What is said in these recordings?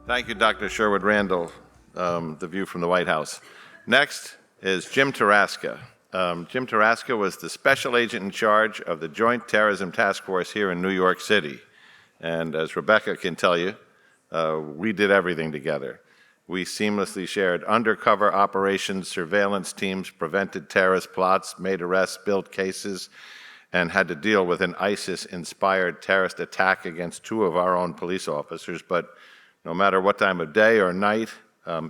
Thank you, Dr. Sherwood Randall, the view from the White House. Next is Jim Tarasca. Jim Tarasca was the special agent in charge of the Joint Terrorism Task Force here in New York City. And as Rebecca can tell you, we did everything together. We seamlessly shared undercover operations, surveillance teams, prevented terrorist plots, made arrests, built cases, and had to deal with an ISIS-inspired terrorist attack against 2 of our own police officers. But no matter what time of day or night,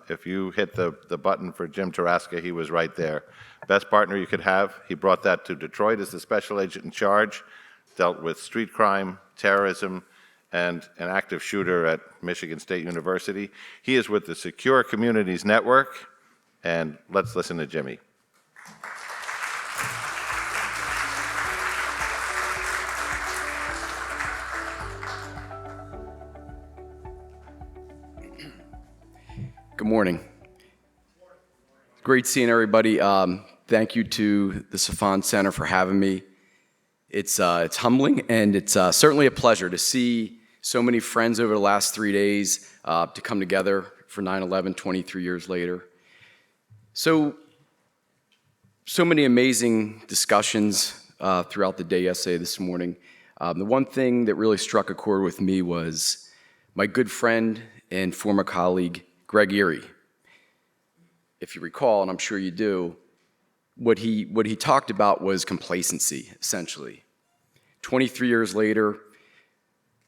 if you hit the button for Jim Tarasca, he was right there. Best partner you could have. He brought that to Detroit as the special agent in charge, dealt with street crime, terrorism, and an active shooter at Michigan State University. He is with the Secure Communities Network, and let's listen to Jimmy. Good morning. Great seeing everybody. Thank you to the Soufan Center for having me. It's humbling, and it's certainly a pleasure to see so many friends over the last 3 days to come together for 9/11 23 years later. So many amazing discussions throughout the day yesterday, this morning. The one thing that really struck a chord with me was my good friend and former colleague, Greg Erie. If you recall, and I'm sure you do, what he talked about was complacency, essentially. 23 years later,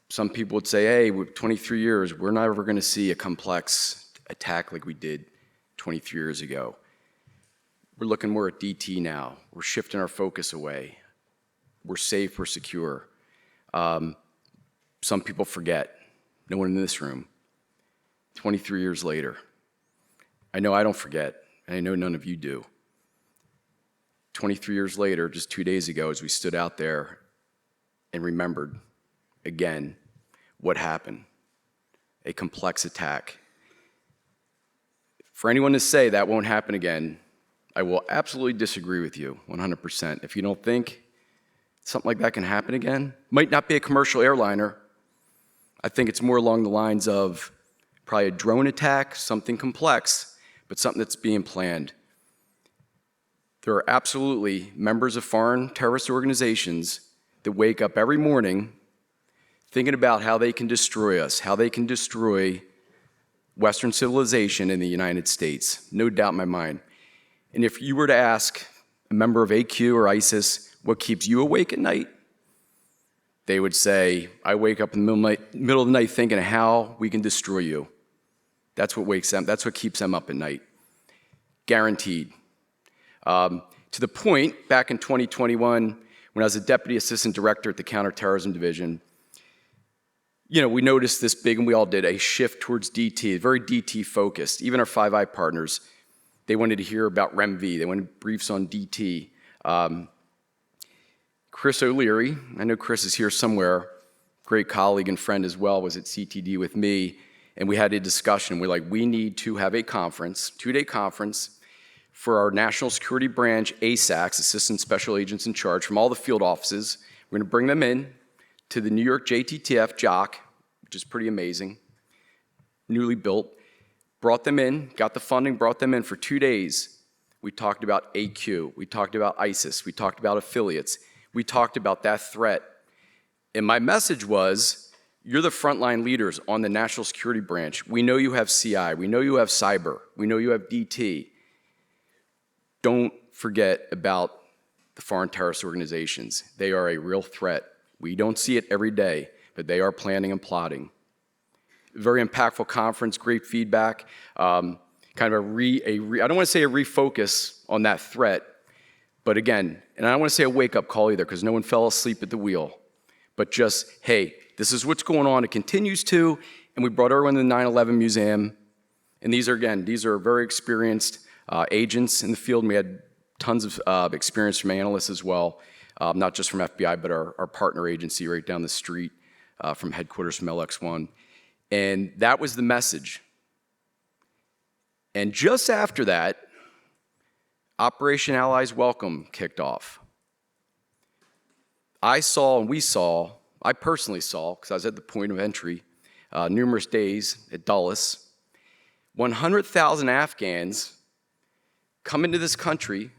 some people would say, hey, with 23 years, we're not ever going to see a complex attack like we did 23 years ago. We're looking more at DT now. We're shifting our focus away. We're safe, we're secure. Some people forget, no one in this room, 23 years later. I know I don't forget, and I know none of you do. 23 years later, just 2 days ago, as we stood out there and remembered again what happened, a complex attack. For anyone to say that won't happen again, I will absolutely disagree with you 100%. If you don't think something like that can happen again, might not be a commercial airliner. I think it's more along the lines of probably a drone attack, something complex, but something that's being planned. There are absolutely members of foreign terrorist organizations that wake up every morning thinking about how they can destroy us, how they can destroy Western civilization in the United States. No doubt in my mind. And if you were to ask a member of AQ or ISIS what keeps you awake at night, they would say, I wake up in the middle of the night thinking of how we can destroy you. That's what wakes them, that's what keeps them up at night. Guaranteed. To the point, back in 2021, when I was a deputy assistant director at the Counterterrorism Division, we noticed this big, and we all did, a shift towards DT, very DT focused. Even our Five Eye partners, they wanted to hear about REMV, they wanted briefs on DT. Chris O'Leary, I know Chris is here somewhere, great colleague and friend as well, was at CTD with me, and we had a discussion. We're like, we need to have a conference, 2-day conference, for our National Security Branch ASACs, Assistant Special Agents in Charge, from all the field offices. We're gonna bring them in to the New York JTTF JOC, which is pretty amazing, newly built. Brought them in, got the funding, brought them in for 2 days. We talked about AQ, we talked about ISIS, we talked about affiliates, we talked about that threat. And my message was, you're the frontline leaders on the National Security Branch. We know you have CI, we know you have cyber, we know you have DT. Don't forget about the foreign terrorist organizations. They are a real threat. We don't see it every day, but they are planning and plotting. Very impactful conference, great feedback. Kind of I don't want to say a refocus on that threat, but again, and I don't want to say a wake-up call either, because no one fell asleep at the wheel, but just, hey, this is what's going on. It continues to, and we brought everyone to the 9/11 Museum, and these are very experienced agents in the field, and we had tons of experience from analysts as well, not just from FBI, but our partner agency right down the street from headquarters from LX1. And that was the message. And just after that, Operation Allies Welcome kicked off. I personally saw, because I was at the point of entry, numerous days at Dulles. 100,000 Afghans come into this country,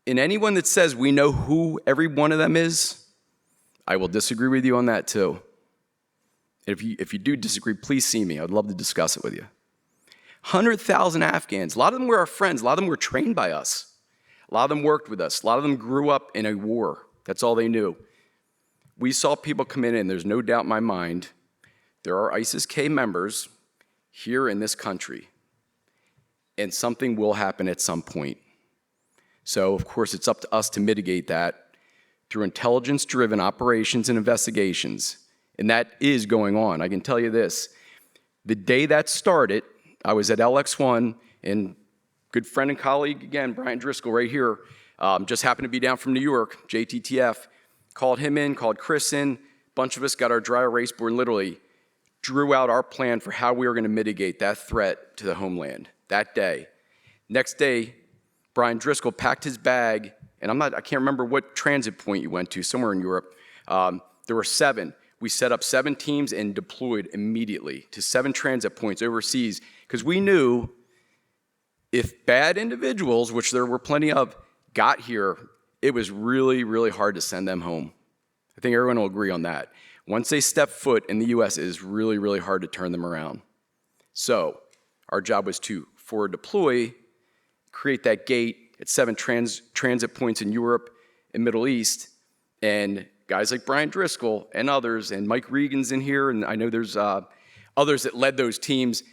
and anyone that says we know who every one of them is, I will disagree with you on that too. If you do disagree, please see me. I'd love to discuss it with you. 100,000 Afghans. A lot of them were our friends. A lot of them were trained by us. A lot of them worked with us. A lot of them grew up in a war. That's all they knew. We saw people come in, and there's no doubt in my mind, there are ISIS-K members here in this country, and something will happen at some point. So, of course, it's up to us to mitigate that through intelligence-driven operations and investigations, and that is going on. I can tell you this. The day that started, I was at LX1, and good friend and colleague, again, Brian Driscoll right here, just happened to be down from New York, JTTF, called him in, called Chris in, a bunch of us got our dry erase board and literally drew out our plan for how we were gonna mitigate that threat to the homeland that day. Next day, Brian Driscoll packed his bag, and I can't remember what transit point you went to, somewhere in Europe. There were 7. We set up 7 teams and deployed immediately to 7 transit points overseas, because we knew if bad individuals, which there were plenty of, got here, it was really, really hard to send them home. I think everyone will agree on that. Once they step foot in the US, it is really, really hard to turn them around. So our job was to forward deploy, create that gate at 7 transit points in Europe and Middle East, and guys like Brian Driscoll and others, and Mike Regan's in here, and I know there's others that led those teams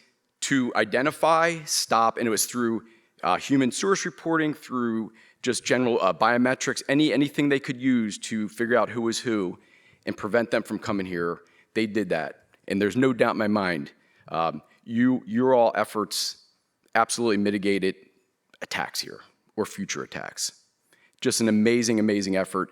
to identify, stop, and it was through human source reporting, through just general biometrics, anything they could use to figure out who was who and prevent them from coming here. They did that, and there's no doubt in my mind, your all efforts absolutely mitigated attacks here or future attacks. Just an amazing, amazing effort.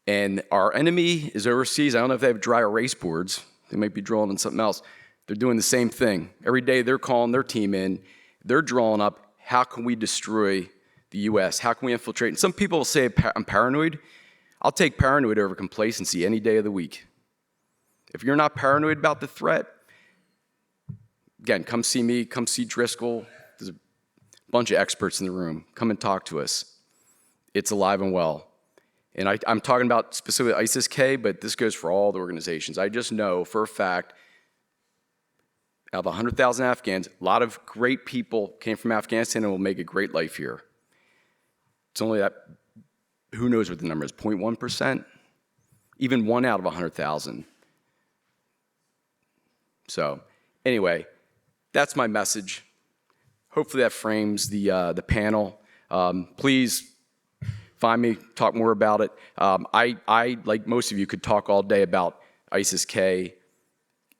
And our enemy is overseas. I don't know if they have dry erase boards. They might be drawing on something else. They're doing the same thing. Every day they're calling their team in. They're drawing up, how can we destroy the US? How can we infiltrate? And some people will say I'm paranoid. I'll take paranoid over complacency any day of the week. If you're not paranoid about the threat, again, come see me, come see Driscoll. There's a bunch of experts in the room. Come and talk to us. It's alive and well. And I'm talking about specifically ISIS-K, but this goes for all the organizations. I just know for a fact, out of 100,000 Afghans, a lot of great people came from Afghanistan and will make a great life here. It's only that, who knows what the number is, 0.1%? Even 1 out of 100,000. So anyway, that's my message. Hopefully that frames the panel. Please find me, talk more about it. I, like most of you, could talk all day about ISIS-K,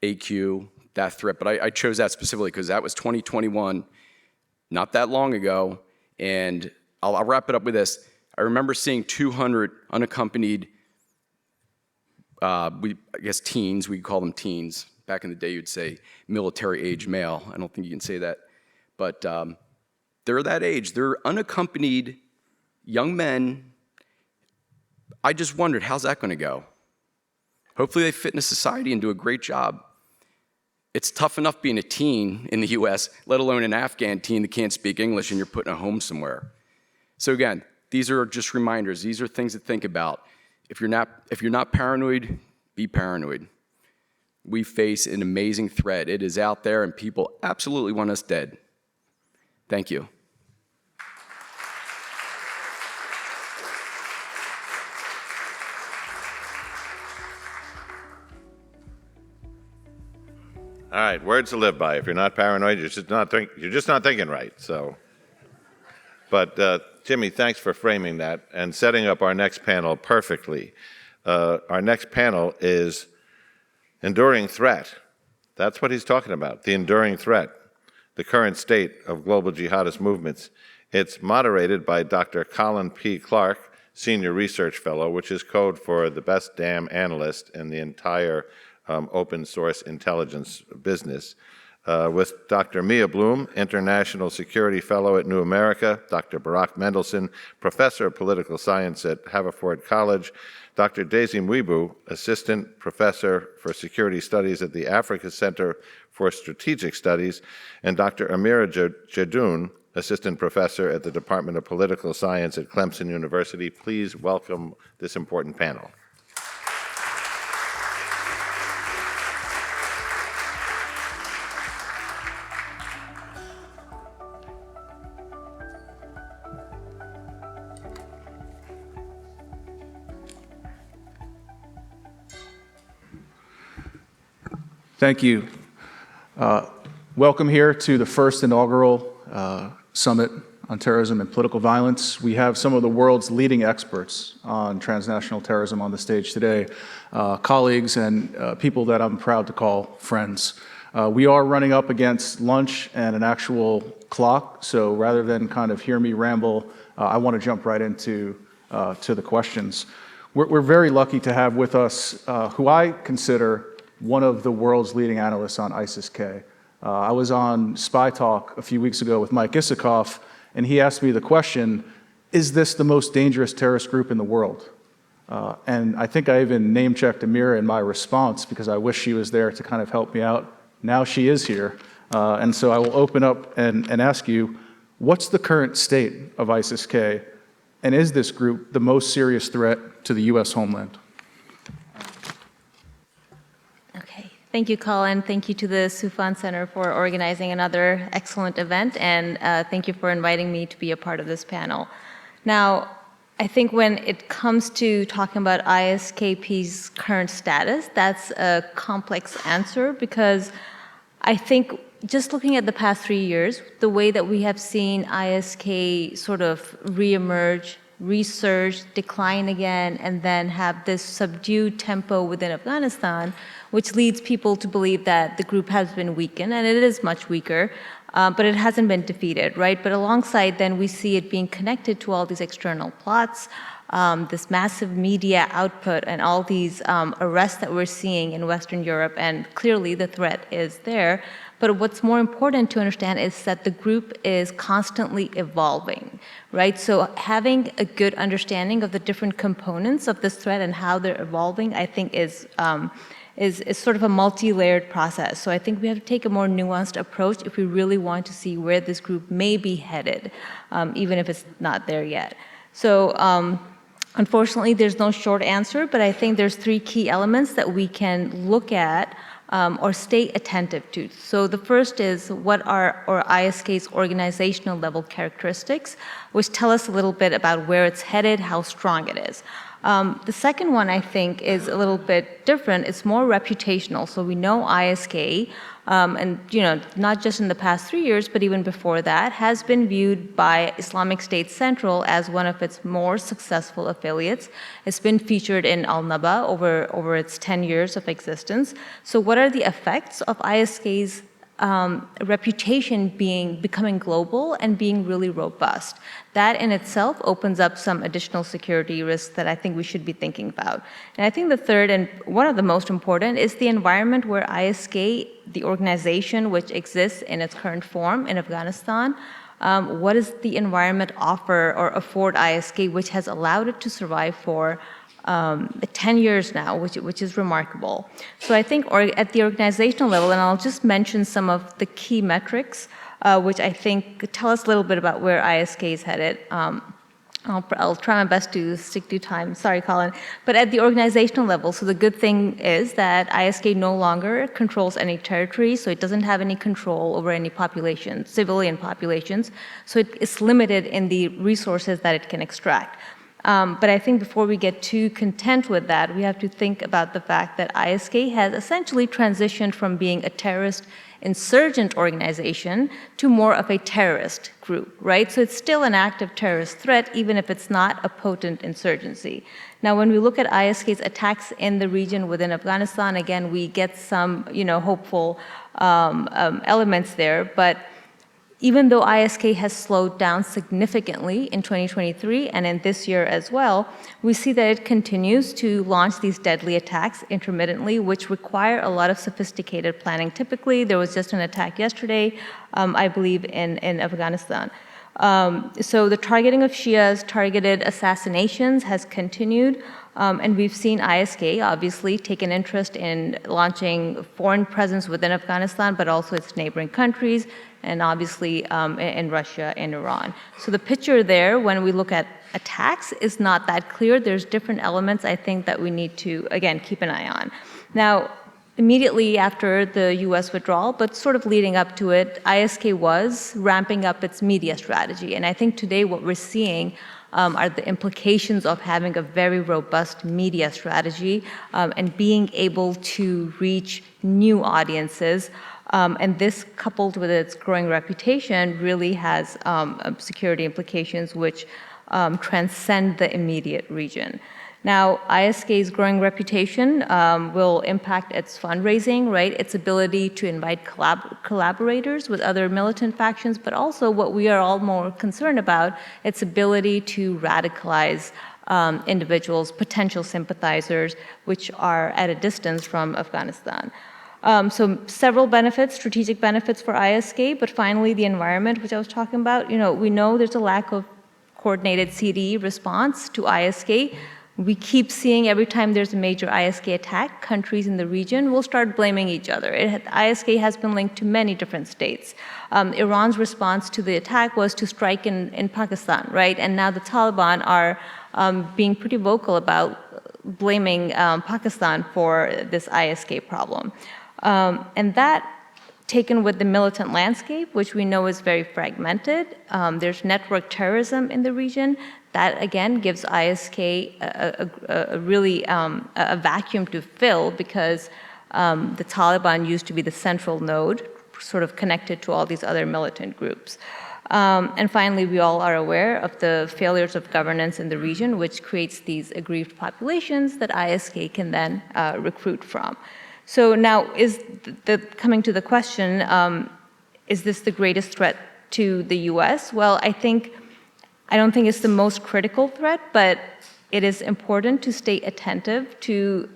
AQ, that threat, but I chose that specifically because that was 2021, not that long ago, and I'll wrap it up with this. I remember seeing 200 unaccompanied, I guess teens, we call them teens. Back in the day, you'd say military-age male. I don't think you can say that, but they're that age. They're unaccompanied young men. I just wondered, how's that going to go? Hopefully they fit into society and do a great job. It's tough enough being a teen in the US, let alone an Afghan teen that can't speak English and you're put in a home somewhere. So again, these are just reminders. These are things to think about. If you're not paranoid, be paranoid. We face an amazing threat. It is out there and people absolutely want us dead. Thank you. All right, words to live by. If you're not paranoid, you're just not thinking right. So, but Jimmy, thanks for framing that and setting up our next panel perfectly. Our next panel is enduring threat. That's what he's talking about, the enduring threat, the current state of global jihadist movements. It's moderated by Dr. Colin P. Clarke, Senior Research Fellow, which is code for the best damn analyst in the entire open source intelligence business. with Dr. Mia Bloom, International Security Fellow at New America, Dr. Barak Mendelsohn, Professor of Political Science at Haverford College, Dr. Daisy Muibu, Assistant Professor for Security Studies at the Africa Center for Strategic Studies, and Dr. Amira Jadoon, Assistant Professor at the Department of Political Science at Clemson University. Please welcome this important panel. Thank you. Welcome here to the first inaugural Summit on Terrorism and Political Violence. We have some of the world's leading experts on transnational terrorism on the stage today, colleagues and people that I'm proud to call friends. We are running up against lunch and an actual clock, so rather than kind of hear me ramble, I want to jump right into to the questions. We're very lucky to have with us who I consider one of the world's leading analysts on ISIS-K. I was on Spy Talk a few weeks ago with Mike Isikoff, and he asked me the question, is this the most dangerous terrorist group in the world? And I think I even name-checked Amira in my response because I wish she was there to kind of help me out. Now she is here. And so I will open up and ask you, what's the current state of ISIS-K? And is this group the most serious threat to the U.S. homeland? Thank you, Colin. Thank you to the Soufan Center for organizing another excellent event, and thank you for inviting me to be a part of this panel. Now, I think when it comes to talking about ISKP's current status, that's a complex answer because I think just looking at the past 3 years, the way that we have seen ISK sort of reemerge, resurge, decline again, and then have this subdued tempo within Afghanistan, which leads people to believe that the group has been weakened, and it is much weaker, but it hasn't been defeated, right? But alongside then we see it being connected to all these external plots, this massive media output and all these arrests that we're seeing in Western Europe, and clearly the threat is there. But what's more important to understand is that the group is constantly evolving, right? So having a good understanding of the different components of this threat and how they're evolving, I think is sort of a multi-layered process. So I think we have to take a more nuanced approach if we really want to see where this group may be headed, even if it's not there yet. So unfortunately, there's no short answer, but I think there's 3 key elements that we can look at or stay attentive to. So the first is what are ISK's organizational level characteristics, which tell us a little bit about where it's headed, how strong it is. The second one, I think, is a little bit different. It's more reputational. So we know ISK, and not just in the past 3 years, but even before that, has been viewed by Islamic State Central as one of its more successful affiliates. It's been featured in Al-Naba over its 10 years of existence. So what are the effects of ISK's reputation becoming global and being really robust? That in itself opens up some additional security risks that I think we should be thinking about. And I think the third and one of the most important is the environment where ISK, the organization which exists in its current form in Afghanistan, what does the environment offer or afford ISK which has allowed it to survive for 10 years now, which is remarkable. So I think at the organizational level, and I'll just mention some of the key metrics, which I think tell us a little bit about where ISK is headed. I'll try my best to stick to time. Sorry, Colin. But at the organizational level, so the good thing is that ISK no longer controls any territory, so it doesn't have any control over any population, civilian populations. So it's limited in the resources that it can extract. But I think before we get too content with that, we have to think about the fact that ISK has essentially transitioned from being a terrorist insurgent organization to more of a terrorist group, right? So it's still an active terrorist threat, even if it's not a potent insurgency. Now, when we look at ISK's attacks in the region within Afghanistan, again, we get some, hopeful elements there, but even though ISK has slowed down significantly in 2023 and in this year as well, we see that it continues to launch these deadly attacks intermittently, which require a lot of sophisticated planning. Typically, there was just an attack yesterday, I believe, in Afghanistan. So the targeting of Shias, targeted assassinations has continued, and we've seen ISK obviously take an interest in launching foreign presence within Afghanistan, but also its neighboring countries, and obviously in Russia and Iran. So the picture there, when we look at attacks, is not that clear. There's different elements, I think, that we need to, again, keep an eye on. Now, immediately after the US withdrawal, but sort of leading up to it, ISK was ramping up its media strategy. And I think today what we're seeing are the implications of having a very robust media strategy and being able to reach new audiences. And this, coupled with its growing reputation, really has security implications which transcend the immediate region. Now, ISK's growing reputation will impact its fundraising, right? Its ability to invite collaborators with other militant factions, but also what we are all more concerned about, its ability to radicalize individuals, potential sympathizers, which are at a distance from Afghanistan. So several benefits, strategic benefits for ISK, but finally the environment, which I was talking about. We know there's a lack of coordinated CDE response to ISK. We keep seeing every time there's a major ISK attack, countries in the region will start blaming each other. ISK has been linked to many different states. Iran's response to the attack was to strike in Pakistan, right? And now the Taliban are being pretty vocal about blaming Pakistan for this ISK problem. And that, taken with the militant landscape, which we know is very fragmented, there's network terrorism in the region, that again gives ISK a really a vacuum to fill, because the Taliban used to be the central node, sort of connected to all these other militant groups. And finally, we all are aware of the failures of governance in the region, which creates these aggrieved populations that ISK can then recruit from. So now, coming to the question, is this the greatest threat to the US? Well, I don't think it's the most critical threat, but it is important to stay attentive to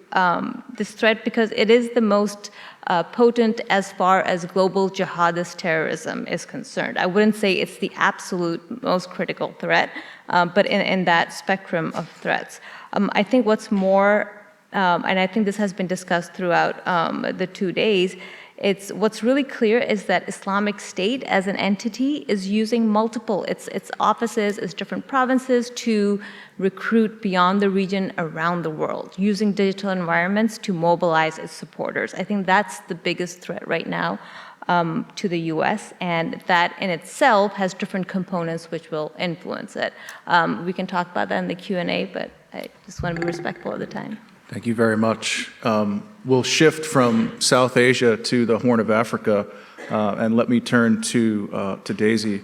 this threat, because it is the most potent as far as global jihadist terrorism is concerned. I wouldn't say it's the absolute most critical threat, but in that spectrum of threats. I think what's more, and I think this has been discussed throughout the 2 days, what's really clear is that Islamic State as an entity is using its offices, its different provinces to recruit beyond the region around the world, using digital environments to mobilize its supporters. I think that's the biggest threat right now to the US, and that in itself has different components which will influence it. We can talk about that in the Q&A, but I just want to be respectful of the time. Thank you very much. We'll shift from South Asia to the Horn of Africa, and let me turn to Daisy.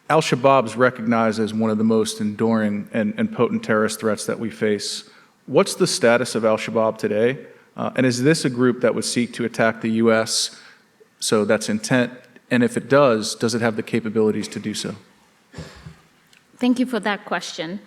Al-Shabaab is recognized as one of the most enduring and potent terrorist threats that we face. What's the status of Al-Shabaab today? And is this a group that would seek to attack the US? So that's intent. And if it does it have the capabilities to do so? Thank you for that question.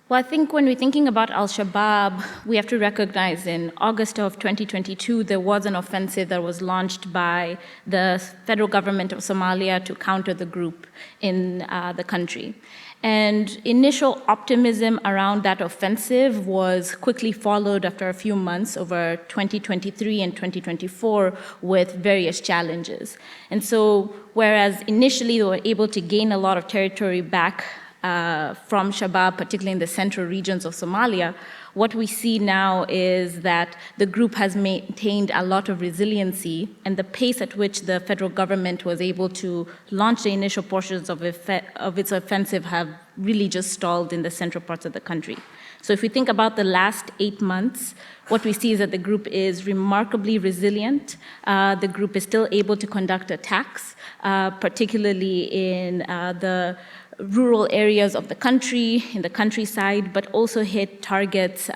Well, I think when we're thinking about Al-Shabaab, we have to recognize in August of 2022, there was an offensive that was launched by the federal government of Somalia to counter the group in the country. And initial optimism around that offensive was quickly followed after a few months over 2023 and 2024 with various challenges. And so, whereas initially they were able to gain a lot of territory back from Shabaab, particularly in the central regions of Somalia, what we see now is that the group has maintained a lot of resiliency, and the pace at which the federal government was able to launch the initial portions of its offensive have really just stalled in the central parts of the country. So if we think about the last 8 months, what we see is that the group is remarkably resilient. The group is still able to conduct attacks, particularly in the rural areas of the country, in the countryside, but also hit targets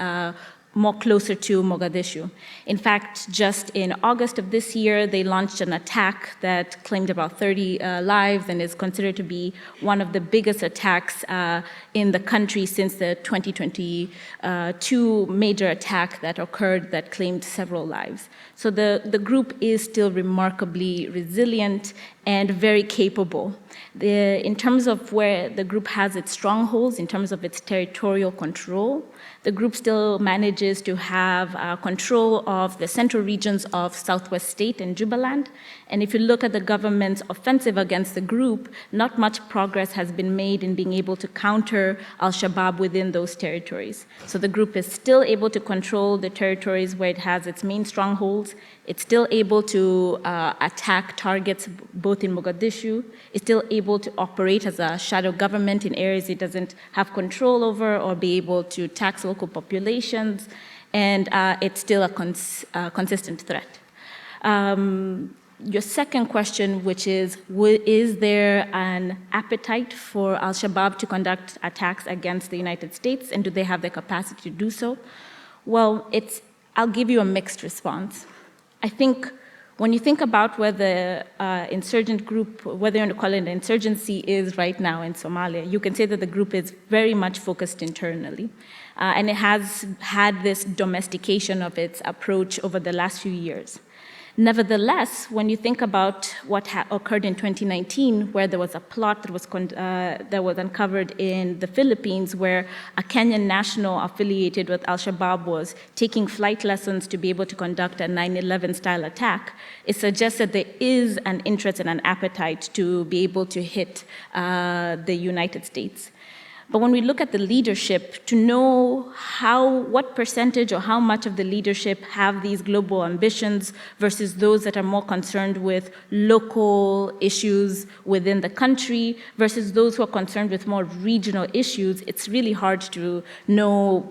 more closer to Mogadishu. In fact, just in August of this year, they launched an attack that claimed about 30 lives and is considered to be one of the biggest attacks in the country since the 2022 major attack that occurred that claimed several lives. So the group is still remarkably resilient and very capable. In terms of where the group has its strongholds, in terms of its territorial control, the group still manages to have control of the central regions of Southwest State and Jubaland. And if you look at the government's offensive against the group, not much progress has been made in being able to counter al-Shabaab within those territories. So the group is still able to control the territories where it has its main strongholds. It's still able to attack targets both in Mogadishu. It's still able to operate as a shadow government in areas it doesn't have control over or be able to tax local populations. And it's still a consistent threat. Your second question, which is there an appetite for al-Shabaab to conduct attacks against the United States, and do they have the capacity to do so? Well, I'll give you a mixed response. I think when you think about where the insurgent group, whether you want to call it an insurgency, is right now in Somalia, you can say that the group is very much focused internally. And it has had this domestication of its approach over the last few years. Nevertheless, when you think about what occurred in 2019, where there was a plot that was uncovered in the Philippines, where a Kenyan national affiliated with al-Shabaab was taking flight lessons to be able to conduct a 9/11 style attack, it suggests that there is an interest and an appetite to be able to hit the United States. But when we look at the leadership, to know what percentage or how much of the leadership have these global ambitions versus those that are more concerned with local issues within the country versus those who are concerned with more regional issues, it's really hard to know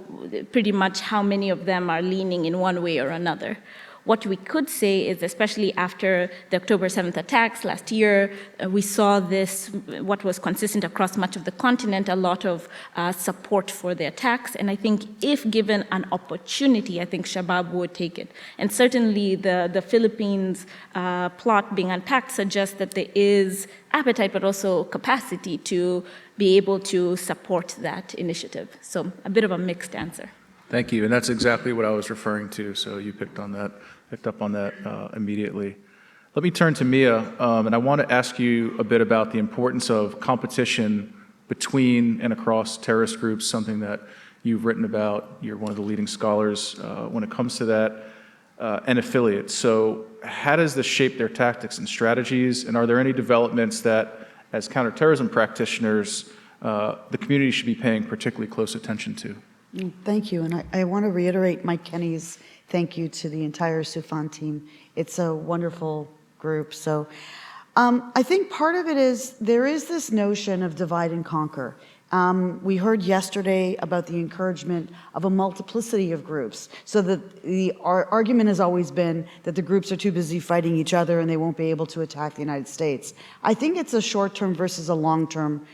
pretty much how many of them are leaning in one way or another. What we could say is, especially after the October 7th attacks last year, we saw this, what was consistent across much of the continent, a lot of support for the attacks. And I think if given an opportunity, I think Shabaab would take it. And certainly the Philippines plot being unpacked suggests that there is appetite, but also capacity to be able to support that initiative. So a bit of a mixed answer. Thank you, and that's exactly what I was referring to, so you picked up on that immediately. Let me turn to Mia, and I want to ask you a bit about the importance of competition between and across terrorist groups, something that you've written about. You're one of the leading scholars when it comes to that, and affiliates. So how does this shape their tactics and strategies, and are there any developments that, as counterterrorism practitioners, the community should be paying particularly close attention to? Thank you, and I want to reiterate Mike Kenny's thank you to the entire Soufan team. It's a wonderful group. So I think part of it is there is this notion of divide and conquer. We heard yesterday about the encouragement of a multiplicity of groups. So that the argument has always been that the groups are too busy fighting each other and they won't be able to attack the United States. I think it's a short-term versus a long-term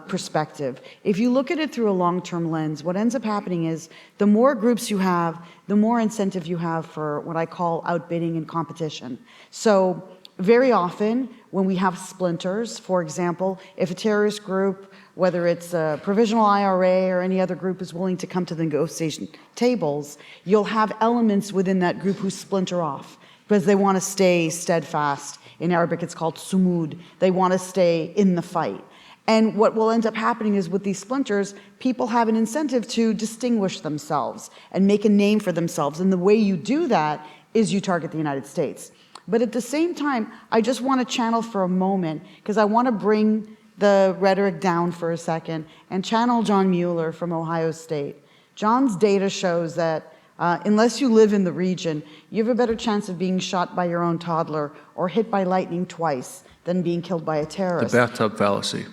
perspective. If you look at it through a long-term lens, what ends up happening is the more groups you have, the more incentive you have for what I call outbidding and competition. So very often when we have splinters, for example, if a terrorist group, whether it's a provisional IRA or any other group, is willing to come to the negotiation tables, you'll have elements within that group who splinter off because they want to stay steadfast. In Arabic, it's called sumud. They want to stay in the fight. And what will end up happening is with these splinters, people have an incentive to distinguish themselves and make a name for themselves. And the way you do that is you target the United States. But at the same time, I just want to channel for a moment, because I want to bring the rhetoric down for a second and channel John Mueller from Ohio State. John's data shows that unless you live in the region, you have a better chance of being shot by your own toddler or hit by lightning twice than being killed by a terrorist. The bathtub fallacy,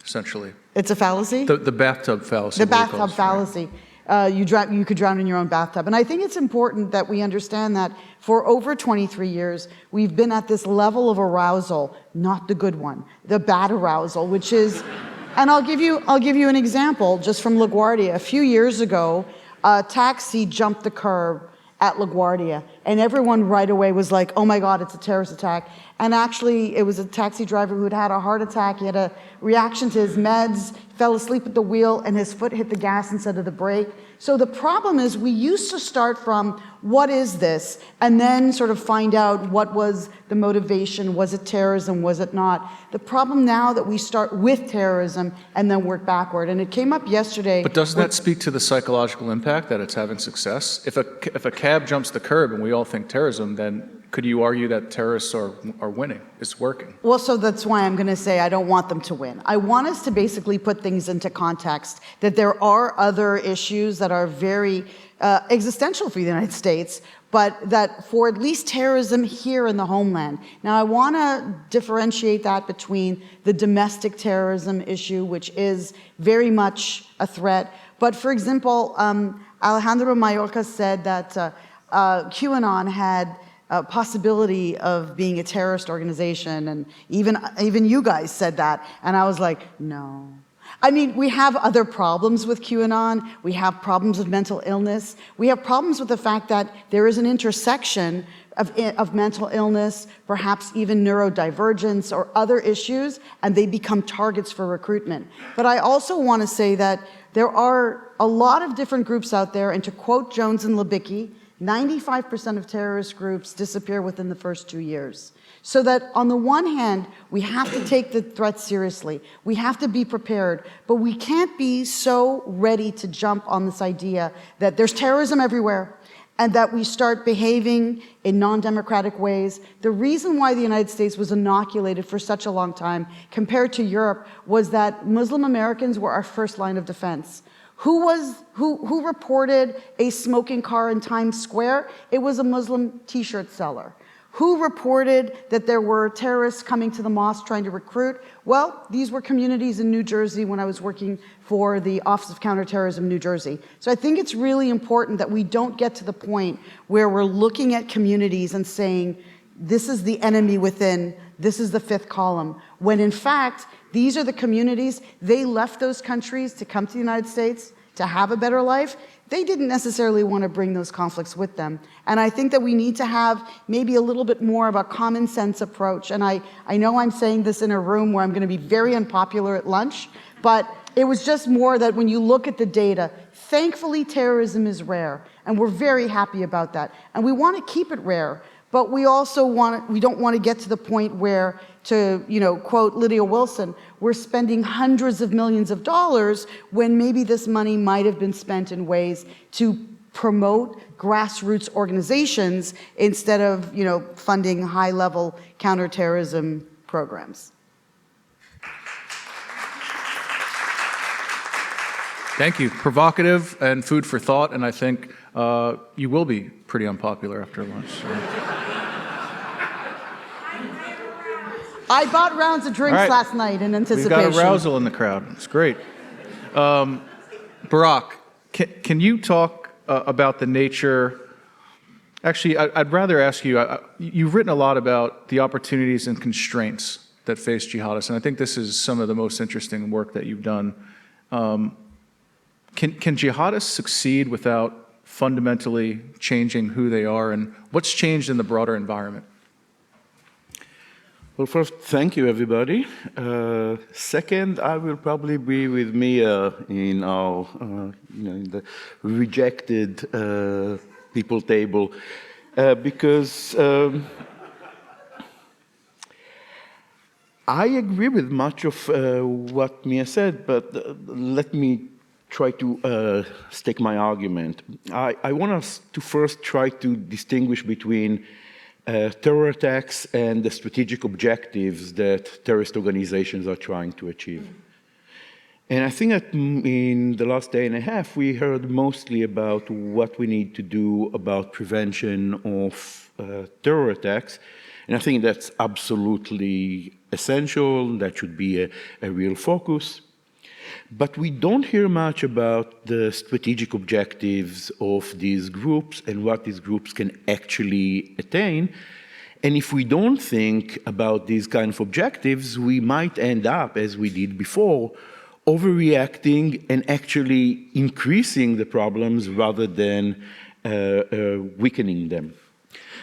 essentially. It's a fallacy? The bathtub fallacy. The bathtub fallacy. You could drown in your own bathtub. And I think it's important that we understand that for over 23 years, we've been at this level of arousal, not the good one, the bad arousal, which is, and I'll give you an example just from LaGuardia. A few years ago, a taxi jumped the curb at LaGuardia, and everyone right away was like, oh my God, it's a terrorist attack. And actually, it was a taxi driver who had had a heart attack. He had a reaction to his meds, fell asleep at the wheel, and his foot hit the gas instead of the brake. So the problem is we used to start from, what is this? And then sort of find out what was the motivation. Was it terrorism? Was it not? The problem now that we start with terrorism and then work backward. And it came up yesterday. But doesn't that speak to the psychological impact that it's having success? If a cab jumps the curb and we all think terrorism, then could you argue that terrorists are winning? It's working. Well, so that's why I'm going to say I don't want them to win. I want us to basically put things into context, that there are other issues that are very existential for the United States, but that for at least terrorism here in the homeland. Now, I want to differentiate that between the domestic terrorism issue, which is very much a threat. But for example, Alejandro Mayorkas said that QAnon had a possibility of being a terrorist organization, and even you guys said that, and I was like, no. I mean, we have other problems with QAnon. We have problems with mental illness. We have problems with the fact that there is an intersection of mental illness, perhaps even neurodivergence or other issues, and they become targets for recruitment. But I also want to say that there are a lot of different groups out there, and to quote Jones and Libicki, 95% of terrorist groups disappear within the first 2 years. So that on the one hand, we have to take the threat seriously. We have to be prepared, but we can't be so ready to jump on this idea that there's terrorism everywhere and that we start behaving in non-democratic ways. The reason why the United States was inoculated for such a long time compared to Europe was that Muslim Americans were our first line of defense. Who reported a smoking car in Times Square? It was a Muslim t-shirt seller. Who reported that there were terrorists coming to the mosque trying to recruit? Well, these were communities in New Jersey when I was working for the Office of Counterterrorism New Jersey. So I think it's really important that we don't get to the point where we're looking at communities and saying, this is the enemy within, this is the fifth column, when in fact, these are the communities, they left those countries to come to the United States to have a better life. They didn't necessarily want to bring those conflicts with them. And I think that we need to have maybe a little bit more of a common sense approach. And I know I'm saying this in a room where I'm going to be very unpopular at lunch, but it was just more that when you look at the data, thankfully terrorism is rare, and we're very happy about that. And we want to keep it rare, but we also we don't want to get to the point where, to quote Lydia Wilson, we're spending hundreds of millions of dollars when maybe this money might have been spent in ways to promote grassroots organizations instead of funding high-level counterterrorism programs. Thank you. Provocative and food for thought, and I think you will be pretty unpopular after lunch. So. I bought rounds of drinks last night in anticipation. We've got arousal in the crowd. It's great. Barak, can you talk about the nature? Actually, I'd rather ask you, you've written a lot about the opportunities and constraints that face jihadists, and I think this is some of the most interesting work that you've done. Can jihadists succeed without fundamentally changing who they are, and what's changed in the broader environment? Well, first, thank you, everybody. Second, I will probably be with Mia in our, in the rejected people table, because I agree with much of what Mia said, but let me try to stake my argument. I want us to first try to distinguish between terror attacks and the strategic objectives that terrorist organizations are trying to achieve. And I think that in the last day and a half, we heard mostly about what we need to do about prevention of terror attacks. And I think that's absolutely essential. That should be a real focus. But we don't hear much about the strategic objectives of these groups and what these groups can actually attain. And if we don't think about these kind of objectives, we might end up, as we did before, overreacting and actually increasing the problems rather than weakening them.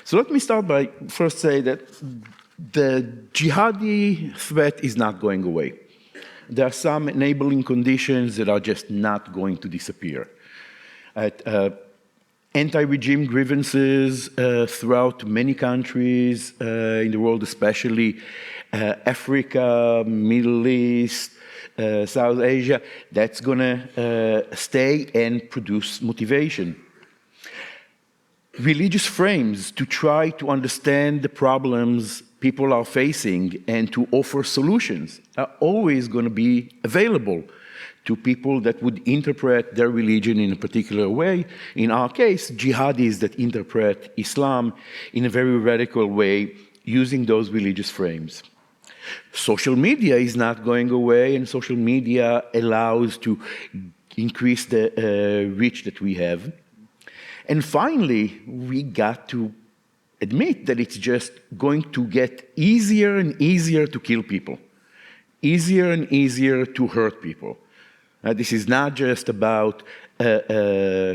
So let me start by first say that the jihadi threat is not going away. There are some enabling conditions that are just not going to disappear. Anti-regime grievances throughout many countries in the world, especially Africa, Middle East, South Asia, that's going to stay and produce motivation. Religious frames to try to understand the problems people are facing and to offer solutions are always going to be available to people that would interpret their religion in a particular way. In our case, jihadis that interpret Islam in a very radical way using those religious frames. Social media is not going away, and social media allows to increase the reach that we have. And finally, we got to admit that it's just going to get easier and easier to kill people, easier and easier to hurt people. This is not just about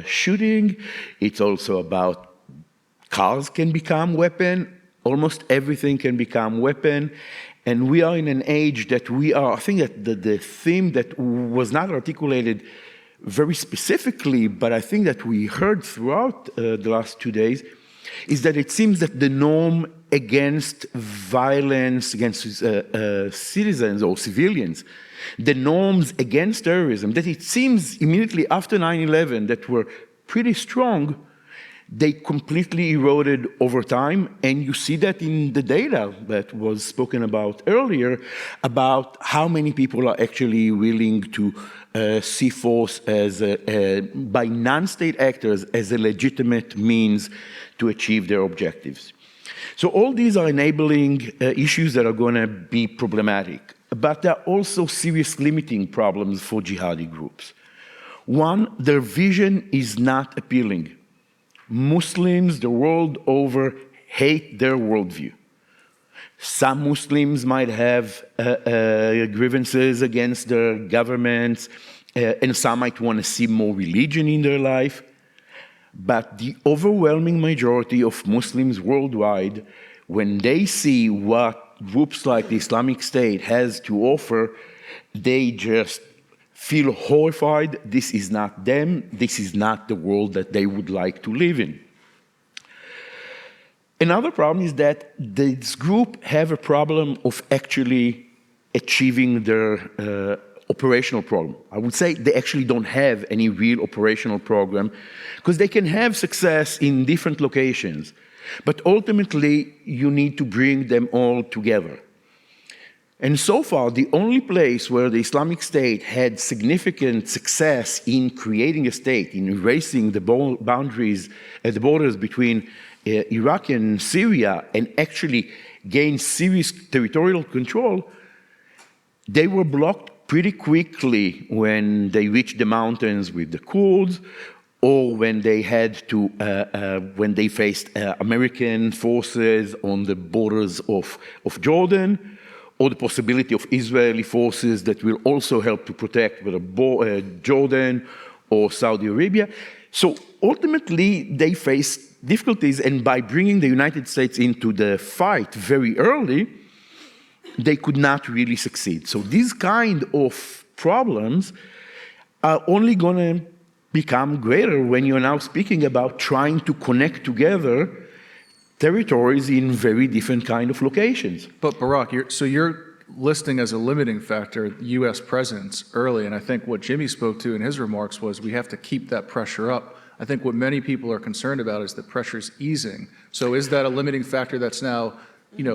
shooting, it's also about cars can become weapon, almost everything can become weapon. And we are in an age that we are, I think that the theme that was not articulated very specifically, but I think that we heard throughout the last 2 days, is that it seems that the norm against violence against citizens or civilians, the norms against terrorism, that it seems immediately after 9/11 that were pretty strong, they completely eroded over time, and you see that in the data that was spoken about earlier, about how many people are actually willing to see force as by non-state actors as a legitimate means to achieve their objectives. So all these are enabling issues that are going to be problematic, but there are also serious limiting problems for jihadi groups. One, their vision is not appealing. Muslims the world over hate their worldview. Some Muslims might have grievances against their governments, and some might want to see more religion in their life. But the overwhelming majority of Muslims worldwide, when they see what groups like the Islamic State has to offer, they just feel horrified. This is not them. This is not the world that they would like to live in. Another problem is that this group have a problem of actually achieving their operational program. I would say they actually don't have any real operational program because they can have success in different locations. But ultimately, you need to bring them all together. And so far, the only place where the Islamic State had significant success in creating a state, in erasing the boundaries, the borders between Iraq and Syria, and actually gain serious territorial control, they were blocked pretty quickly when they reached the mountains with the Kurds, or when they had to, when they faced American forces on the borders of Jordan, or the possibility of Israeli forces that will also help to protect Jordan or Saudi Arabia. So ultimately, they face difficulties, and by bringing the United States into the fight very early, they could not really succeed. So these kind of problems are only going to become greater when you're now speaking about trying to connect together territories in very different kind of locations. But Barak, you're listing as a limiting factor U.S. presence early, and I think what Jimmy spoke to in his remarks was we have to keep that pressure up. I think what many people are concerned about is that pressure's easing. So is that a limiting factor that's now,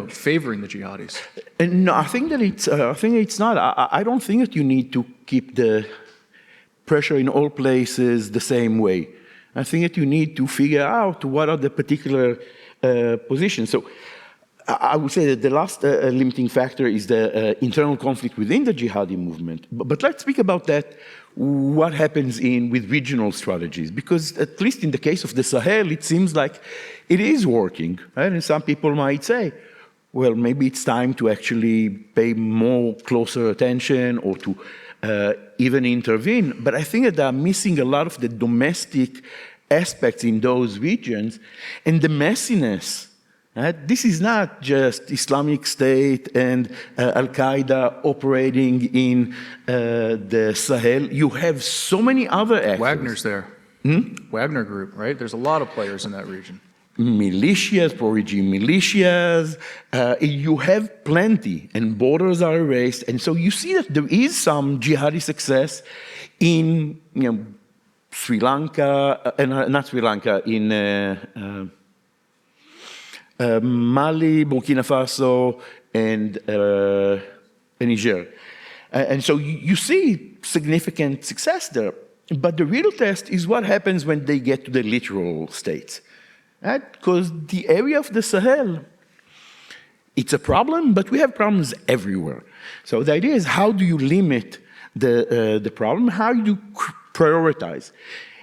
favoring the jihadis? No, I think that it's not. I don't think that you need to keep the pressure in all places the same way. I think that you need to figure out what are the particular positions. So I would say that the last limiting factor is the internal conflict within the jihadi movement. But let's speak about that, what happens with regional strategies. Because at least in the case of the Sahel, it seems like it is working. Right? And some people might say, well, maybe it's time to actually pay more closer attention or to even intervene. But I think that they are missing a lot of the domestic aspects in those regions and the messiness. This is not just Islamic State and Al-Qaeda operating in the Sahel. You have so many other actors. Wagner's there. Wagner Group, right? There's a lot of players in that region. Militias, pro-regime militias, you have plenty, and borders are erased. And so you see that there is some jihadi success in Sri Lanka, not Sri Lanka, in Mali, Burkina Faso, and Niger. And so you see significant success there. But the real test is what happens when they get to the littoral states. Because the area of the Sahel, it's a problem, but we have problems everywhere. So the idea is, how do you limit the problem? How do you prioritize?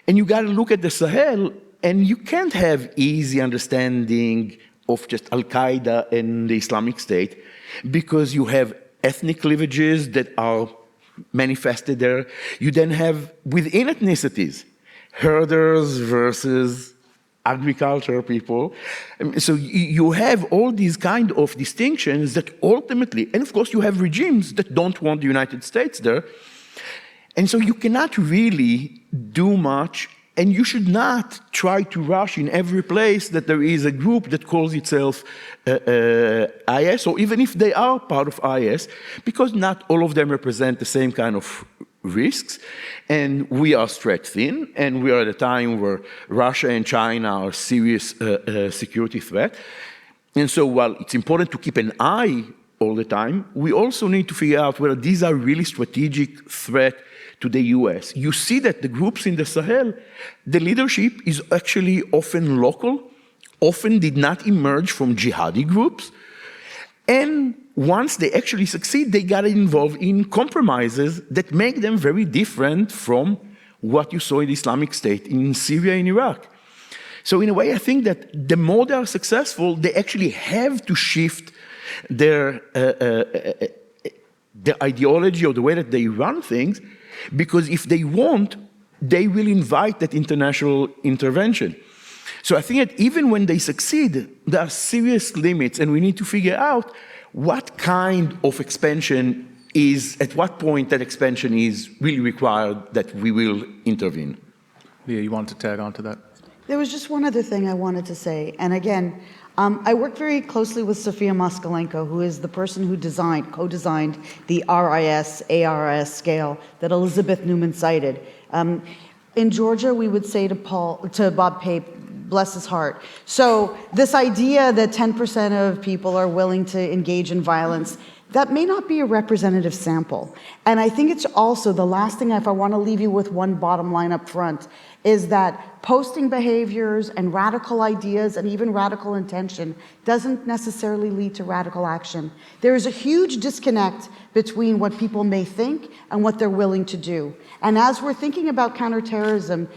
And you got to look at the Sahel, and you can't have easy understanding of just Al-Qaeda and the Islamic State, because you have ethnic cleavages that are manifested there. You then have, within ethnicities, herders versus agriculture people. So you have all these kind of distinctions that ultimately, and of course you have regimes that don't want the United States there. And so you cannot really do much, and you should not try to rush in every place that there is a group that calls itself IS, or even if they are part of IS, because not all of them represent the same kind of risks. And we are stretched thin, and we are at a time where Russia and China are a serious security threat. And so while it's important to keep an eye all the time, we also need to figure out whether these are really strategic threat to the US. You see that the groups in the Sahel, the leadership is actually often local, often did not emerge from jihadi groups, and once they actually succeed, they got involved in compromises that make them very different from what you saw in the Islamic State in Syria and Iraq. So in a way, I think that the more they are successful, they actually have to shift their ideology or the way that they run things, because if they won't, they will invite that international intervention. So I think that even when they succeed, there are serious limits, and we need to figure out what kind of expansion is, at what point that expansion is really required that we will intervene. Leah, you wanted to tag on to that? There was just one other thing I wanted to say. And again, I worked very closely with Sofia Moskalenko, who is the person who co-designed the RIS-ARS scale that Elizabeth Newman cited. In Georgia, we would say to Bob Pape, bless his heart. So this idea that 10% of people are willing to engage in violence, that may not be a representative sample. And I think it's also, the last thing, if I want to leave you with one bottom line up front, is that posting behaviors and radical ideas and even radical intention doesn't necessarily lead to radical action. There is a huge disconnect between what people may think and what they're willing to do. And as we're thinking about counterterrorism,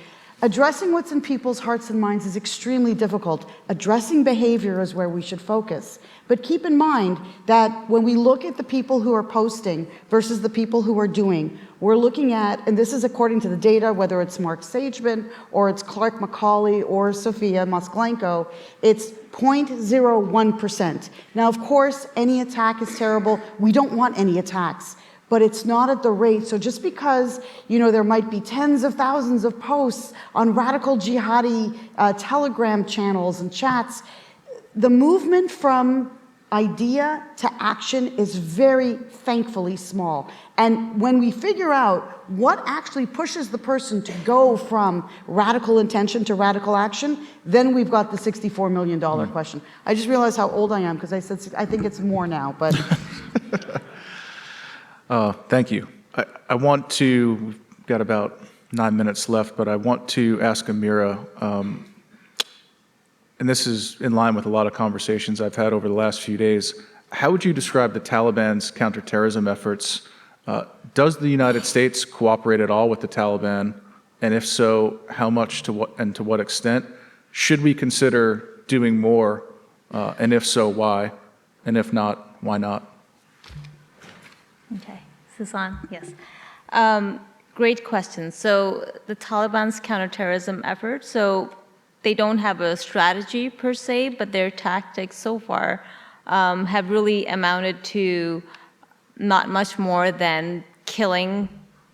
addressing what's in people's hearts and minds is extremely difficult. Addressing behavior is where we should focus. But keep in mind that when we look at the people who are posting versus the people who are doing, we're looking at, and this is according to the data, whether it's Mark Sageman or it's Clarke Macaulay or Sofia Moskalenko, it's 0.01%. Now, of course, any attack is terrible. We don't want any attacks. But it's not at the rate. So just because, there might be tens of thousands of posts on radical jihadi Telegram channels and chats, the movement from idea to action is very, thankfully, small. And when we figure out what actually pushes the person to go from radical intention to radical action, then we've got the $64 million question. I just realized how old I am, because I said, I think it's more now, but... Thank you. I want to, we've got about 9 minutes left, but I want to ask Amira, and this is in line with a lot of conversations I've had over the last few days. How would you describe the Taliban's counterterrorism efforts? Does the United States cooperate at all with the Taliban? And if so, how much to what extent? Should we consider doing more? And if so, why? And if not, why not? Okay, Soufan, yes. Great question. So the Taliban's counterterrorism effort, so they don't have a strategy per se, but their tactics so far have really amounted to not much more than killing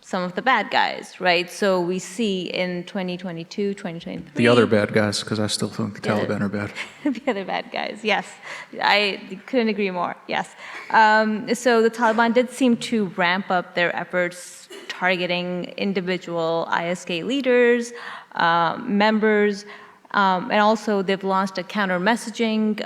some of the bad guys, right? So we see in 2022, 2023. The other bad guys, because I still think the Taliban are bad. The other bad guys, yes. I couldn't agree more, yes. So the Taliban did seem to ramp up their efforts targeting individual ISK leaders, members, and also they've launched a counter-messaging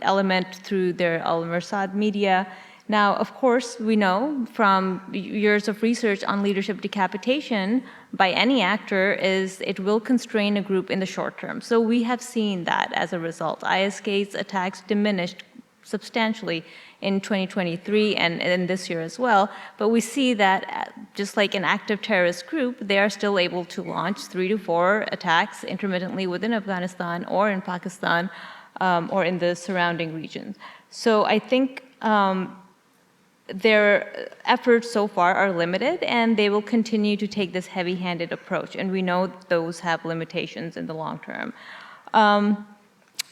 element through their Al-Mursad media. Now, of course, we know from years of research on leadership decapitation by any actor is it will constrain a group in the short term. So we have seen that as a result. ISK's attacks diminished substantially in 2023 and this year as well. But we see that just like an active terrorist group, they are still able to launch 3 to 4 attacks intermittently within Afghanistan or in Pakistan or in the surrounding regions. So I think their efforts so far are limited, and they will continue to take this heavy-handed approach, and we know those have limitations in the long term.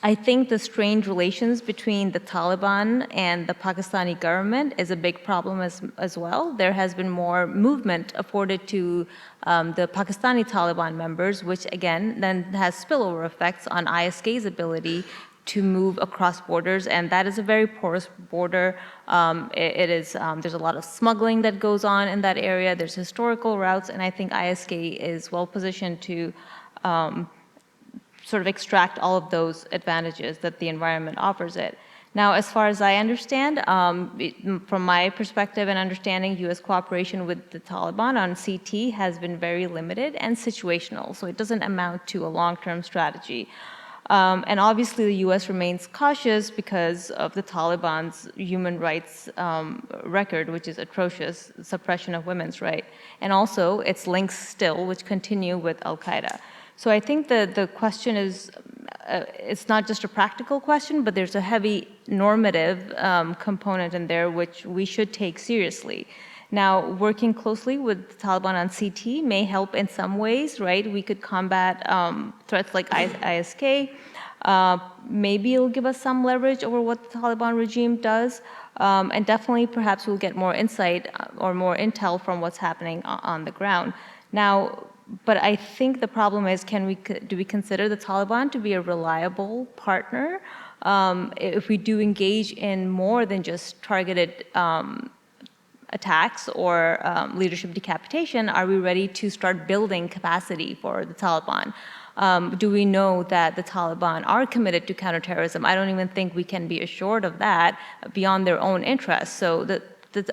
I think the strained relations between the Taliban and the Pakistani government is a big problem as well. There has been more movement afforded to the Pakistani Taliban members, which again then has spillover effects on ISK's ability to move across borders, and that is a very porous border. There's a lot of smuggling that goes on in that area. There's historical routes, and I think ISK is well positioned to sort of extract all of those advantages that the environment offers it. Now, as far as I understand, from my perspective and understanding, U.S. cooperation with the Taliban on CT has been very limited and situational, so it doesn't amount to a long-term strategy. And obviously, the U.S. remains cautious because of the Taliban's human rights record, which is atrocious, suppression of women's rights, and also its links still, which continue with al-Qaeda. So I think the question is, it's not just a practical question, but there's a heavy normative component in there, which we should take seriously. Now, working closely with the Taliban on CT may help in some ways, right? We could combat threats like ISK. Maybe it'll give us some leverage over what the Taliban regime does. And definitely, perhaps we'll get more insight or more intel from what's happening on the ground. Now, but I think the problem is, do we consider the Taliban to be a reliable partner? If we do engage in more than just targeted attacks or leadership decapitation, are we ready to start building capacity for the Taliban? Do we know that the Taliban are committed to counterterrorism? I don't even think we can be assured of that beyond their own interests. So the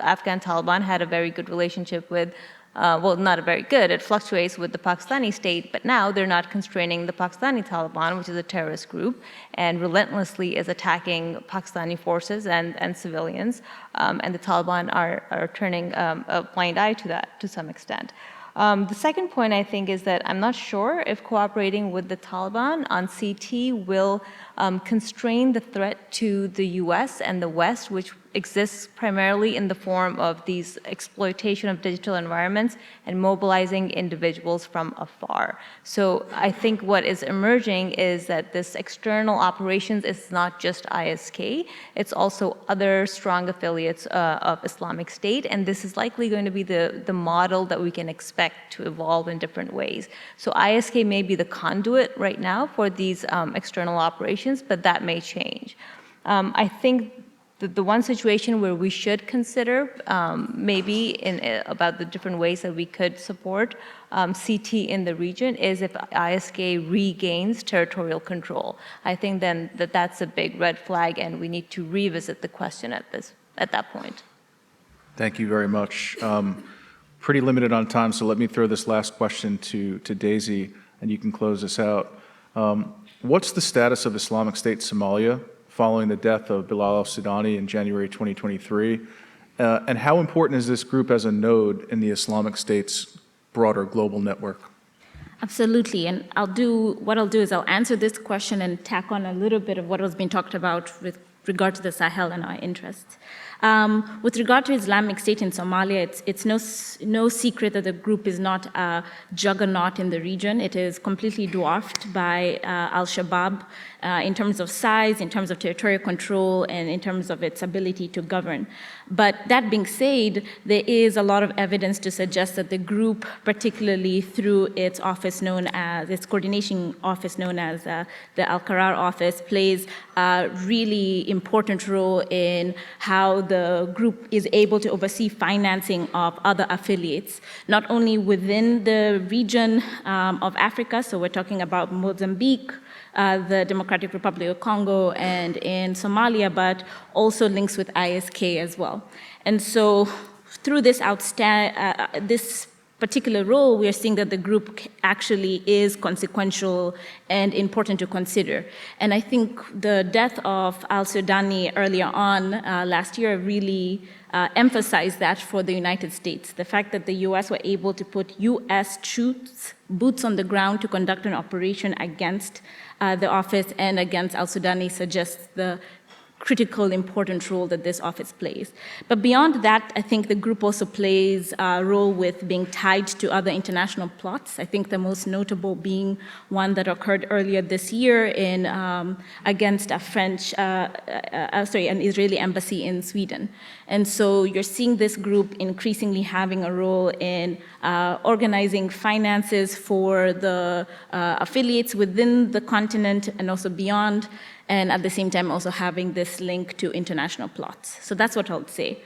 Afghan Taliban had a very good relationship with, well, not a very good, it fluctuates with the Pakistani state, but now they're not constraining the Pakistani Taliban, which is a terrorist group, and relentlessly is attacking Pakistani forces and civilians, and the Taliban are turning a blind eye to that to some extent. The second point, I think, is that I'm not sure if cooperating with the Taliban on CT will constrain the threat to the US and the West, which exists primarily in the form of these exploitation of digital environments and mobilizing individuals from afar. So I think what is emerging is that this external operations is not just ISK, it's also other strong affiliates of Islamic State, and this is likely going to be the model that we can expect to evolve in different ways. So ISK may be the conduit right now for these external operations, but that may change. I think the one situation where we should consider maybe about the different ways that we could support CT in the region is if ISK regains territorial control. I think then that's a big red flag, and we need to revisit the question at that point. Thank you very much. Pretty limited on time, so let me throw this last question to Daisy, and you can close this out. What's the status of Islamic State Somalia following the death of Bilal al-Sudani in January 2023? And how important is this group as a node in the Islamic State's broader global network? Absolutely, and what I'll do is I'll answer this question and tack on a little bit of what was being talked about with regard to the Sahel and our interests. With regard to Islamic State in Somalia, it's no secret that the group is not a juggernaut in the region. It is completely dwarfed by al-Shabaab in terms of size, in terms of territorial control, and in terms of its ability to govern. But that being said, there is a lot of evidence to suggest that the group, particularly through its office known as, its coordination office known as the Al-Qarar office, plays a really important role in how the group is able to oversee financing of other affiliates, not only within the region of Africa, so we're talking about Mozambique, the Democratic Republic of Congo, and in Somalia, but also links with ISK as well. And so through this this particular role, we are seeing that the group actually is consequential and important to consider. And I think the death of al-Sudani earlier on last year really emphasized that for the United States. The fact that the US were able to put US troops, boots on the ground, to conduct an operation against the office and against al-Sudani suggests the critical, important role that this office plays. But beyond that, I think the group also plays a role with being tied to other international plots. I think the most notable being one that occurred earlier this year in against an Israeli embassy in Sweden. And so you're seeing this group increasingly having a role in organizing finances for the affiliates within the continent and also beyond, and at the same time also having this link to international plots. So that's what I would say.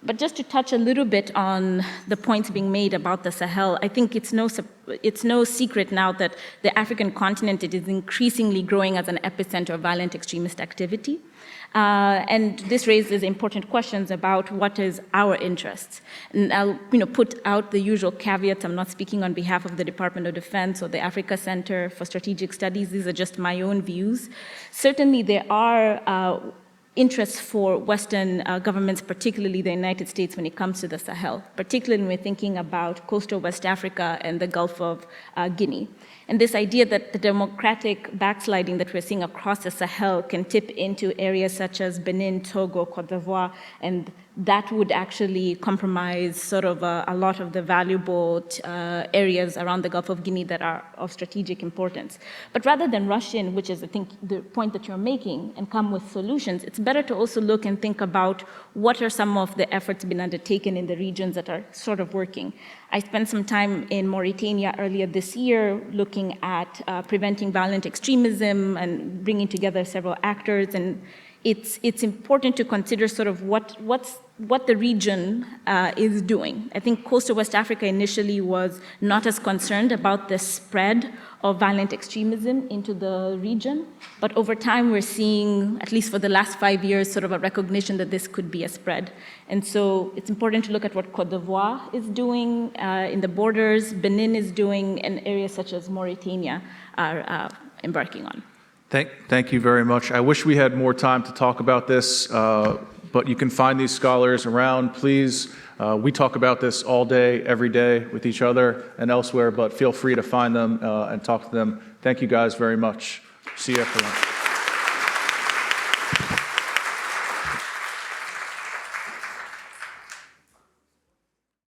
But just to touch a little bit on the points being made about the Sahel, I think it's no secret now that the African continent is increasingly growing as an epicenter of violent extremist activity. And this raises important questions about what is our interests. And I'll put out the usual caveats. I'm not speaking on behalf of the Department of Defense or the Africa Center for Strategic Studies. These are just my own views. Certainly there are interests for Western governments, particularly the United States, when it comes to the Sahel, particularly when we're thinking about coastal West Africa and the Gulf of Guinea. And this idea that the democratic backsliding that we're seeing across the Sahel can tip into areas such as Benin, Togo, Cote d'Ivoire, and that would actually compromise sort of a lot of the valuable areas around the Gulf of Guinea that are of strategic importance. But rather than rush in, which is I think the point that you're making, and come with solutions, it's better to also look and think about what are some of the efforts being undertaken in the regions that are sort of working. I spent some time in Mauritania earlier this year looking at preventing violent extremism and bringing together several actors, and it's important to consider sort of what the region is doing. I think coastal West Africa initially was not as concerned about the spread of violent extremism into the region, but over time we're seeing, at least for the last 5 years, sort of a recognition that this could be a spread. And so it's important to look at what Cote d'Ivoire is doing in the borders, Benin is doing, and areas such as Mauritania are embarking on. Thank you very much. I wish we had more time to talk about this, but you can find these scholars around. Please, we talk about this all day, every day with each other and elsewhere, but feel free to find them and talk to them. Thank you guys very much. See you after lunch.